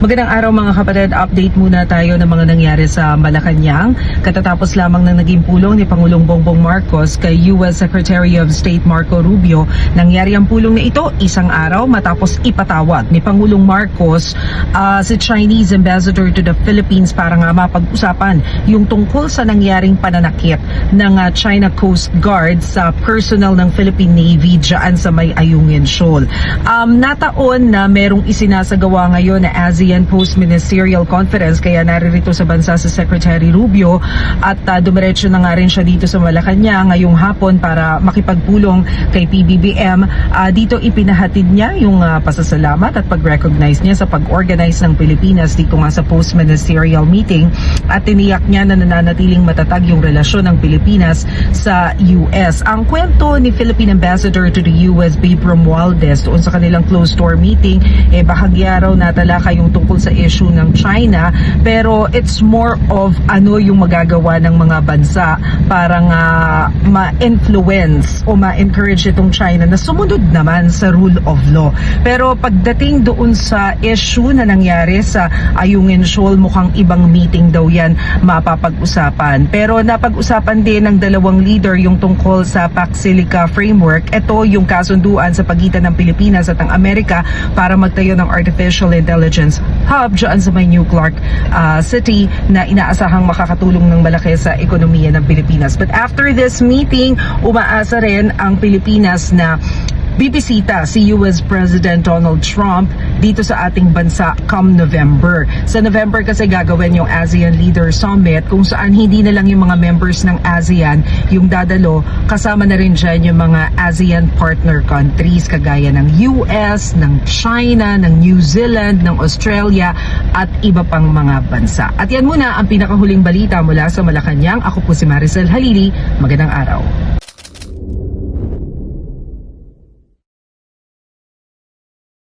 Magandang araw mga kapatid, update muna tayo ng mga nangyari sa Malacanang. Katatapos lamang ng naging pulong ni Pangulong Bongbong Marcos kay US Secretary of State Marco Rubio. Nangyari ang pulong na ito isang araw matapos ipatawag ni Pangulong Marcos si Chinese Ambassador to the Philippines para nga mapag-usapan yung tungkol sa nangyaring pananakit ng China Coast Guard sa personnel ng Philippine Navy dyan sa may Ayungin Shoal. Nataon na merong isinasagawa ngayon na ASEAN Post-Ministerial Conference kaya naririto sa bansa si Secretary Rubio at dumiretso na nga rin siya dito sa Malacanang ngayong hapon para makipagpulong kay PBBM. Dito ipinahatid niya yung pasasalamat at pag-recognize niya sa pag-organize ng Pilipinas dito nga sa post-ministerial meeting at tiniyak niya na nananatiling matatag yung relasyon ng Pilipinas sa US. Ang kwento ni Philippine Ambassador to the US, Babe Romualdez, doon sa kanilang closed-door meeting, bahagya raw natalakay yung tungkol sa issue ng China, pero it's more of ano yung magagawa ng mga bansa para nga ma-influence o ma-encourage itong China na sumunod naman sa rule of law. Pero pagdating doon sa issue na nangyari sa Ayungin Shoal, mukhang ibang meeting daw yan mapapag-usapan. Pero napag-usapan din ng dalawang leader yung tungkol sa Pax Silica Framework. Ito yung kasunduan sa pagitan ng Pilipinas at ang Amerika para magtayo ng artificial intelligence hub dyan sa may New Clark City na inaasahang makakatulong ng malaki sa ekonomiya ng Pilipinas. But after this meeting, umaasa rin ang Pilipinas na bibisita si US President Donald Trump dito sa ating bansa come November. Sa November kasi gagawin yung ASEAN Leader Summit kung saan hindi na lang yung mga members ng ASEAN yung dadalo, kasama na rin dyan yung mga ASEAN partner countries kagaya ng US, ng China, ng New Zealand, ng Australia at iba pang mga bansa. At yan muna ang pinakahuling balita mula sa Malacanang. Ako po si Maricel Halili. Magandang araw.